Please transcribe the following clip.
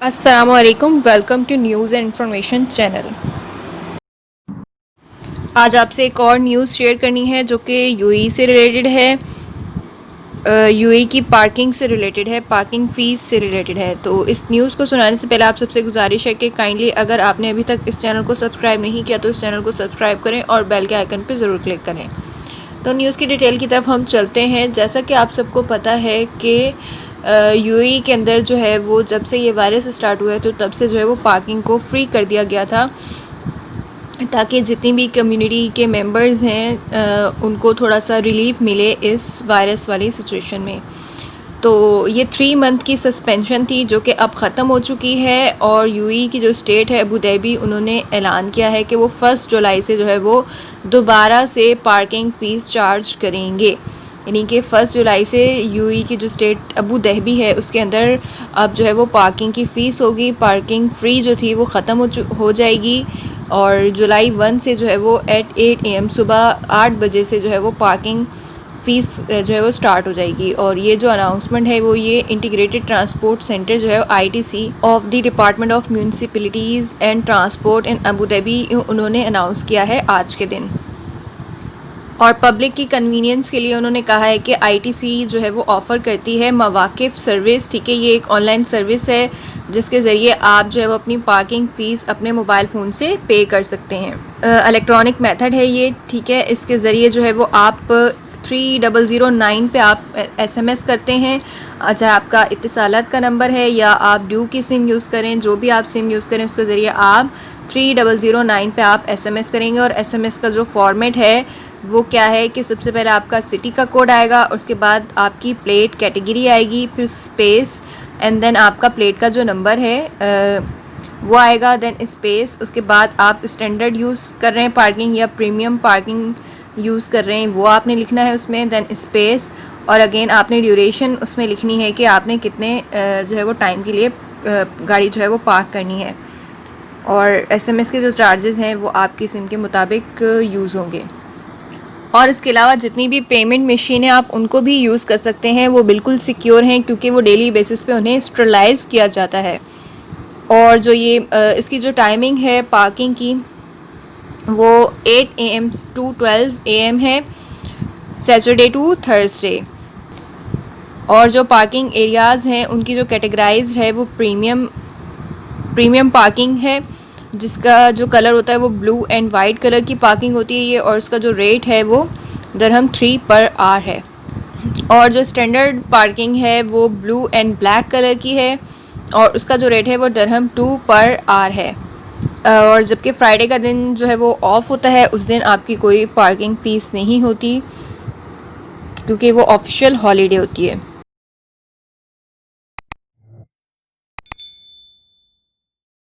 अस्सलामुअलैकुम, welcome to news and information channel. आज आपसे एक और न्यूज़ शेयर करनी है जो कि यूएई से रिलेटेड है। यूएई की पार्किंग से रिलेटेड है, पार्किंग फ़ीस से रिलेटेड है। तो इस न्यूज़ को सुनाने से पहले आप सबसे गुजारिश है कि काइंडली अगर आपने अभी तक इस चैनल को सब्सक्राइब नहीं किया तो इस चैनल को सब्सक्राइब करें और बेल के आइकन पर ज़रूर क्लिक करें। तो न्यूज़ की डिटेल की तरफ हम चलते हैं। जैसा कि आप सबको पता है कि यूएई के अंदर जो है वो जब से ये वायरस स्टार्ट हुआ है तो तब से जो है वो पार्किंग को फ्री कर दिया गया था, ताकि जितनी भी कम्युनिटी के मेंबर्स हैं उनको थोड़ा सा रिलीफ मिले इस वायरस वाली सिचुएशन में। तो ये 3 मंथ की सस्पेंशन थी जो कि अब ख़त्म हो चुकी है, और यूएई की जो स्टेट है अबू धाबी, उन्होंने ऐलान किया है कि वो 1 जुलाई से जो है वो दोबारा से पार्किंग फ़ीस चार्ज करेंगे। यानी कि 1 जुलाई से यूएई की जो स्टेट अबू धाबी है उसके अंदर अब जो है वो पार्किंग की फ़ीस होगी। पार्किंग फ्री जो थी वो ख़त्म हो जाएगी, और जुलाई 1 से जो है वो एट 8 AM सुबह 8 बजे से जो है वो पार्किंग फ़ीस जो है वो स्टार्ट हो जाएगी। और ये जो अनाउंसमेंट है वो ये इंटीग्रेटेड ट्रांसपोर्ट सेंटर जो है ITC of the department of municipalities and transport in Abu Dhabi, उन्होंने अनाउंस किया है आज के दिन। और पब्लिक की कन्वीनियंस के लिए उन्होंने कहा है कि आईटीसी जो है वो ऑफ़र करती है मवाकिफ़ सर्विस। ठीक है, ये एक ऑनलाइन सर्विस है जिसके ज़रिए आप जो है वो अपनी पार्किंग फ़ीस अपने मोबाइल फ़ोन से पे कर सकते हैं। इलेक्ट्रॉनिक मेथड है ये। ठीक है, इसके ज़रिए जो है वो आप 3009 पे आप SMS करते हैं, चाहे आपका इत्तिसालात का नंबर है या आप ड्यू की सिम यूज़ करें, जो भी आप सिम यूज़ करें उसके ज़रिए आप 3009 पे आप SMS करेंगे। और SMS का जो फॉर्मेट है वो क्या है कि सबसे पहले आपका सिटी का कोड आएगा, उसके बाद आपकी प्लेट कैटेगरी आएगी, फिर स्पेस, एंड देन आपका प्लेट का जो नंबर है वो आएगा, देन स्पेस। उसके बाद आप स्टैंडर्ड यूज़ कर रहे हैं पार्किंग या प्रीमियम पार्किंग यूज़ कर रहे हैं वो आपने लिखना है उसमें, देन स्पेस, और अगेन आपने ड्यूरेशन उसमें लिखनी है कि आपने कितने जो है वो टाइम के लिए गाड़ी जो है वो पार्क करनी है। और SMS के जो चार्जेस हैं वो आपकी सिम के मुताबिक यूज़ होंगे। और इसके अलावा जितनी भी पेमेंट मशीन है आप उनको भी यूज़ कर सकते हैं, वो बिल्कुल सिक्योर हैं क्योंकि वो डेली बेसिस पे उन्हें स्टरलाइज किया जाता है। और जो ये इसकी जो टाइमिंग है पार्किंग की वो 8 AM टू 12 AM है, सैटरडे टू थर्सडे। और जो पार्किंग एरियाज़ हैं उनकी जो कैटेगराइज है वो प्रीमियम पार्किंग है, जिसका जो कलर होता है वो ब्लू एंड वाइट कलर की पार्किंग होती है ये, और उसका जो रेट है वो दिरहम 3 पर आवर है। और जो स्टैंडर्ड पार्किंग है वो ब्लू एंड ब्लैक कलर की है, और उसका जो रेट है वो दिरहम 2 पर आवर है। और जबकि फ्राइडे का दिन जो है वो ऑफ़ होता है, उस दिन आपकी कोई पार्किंग फ़ीस नहीं होती क्योंकि वो ऑफिशियल हॉलीडे होती है।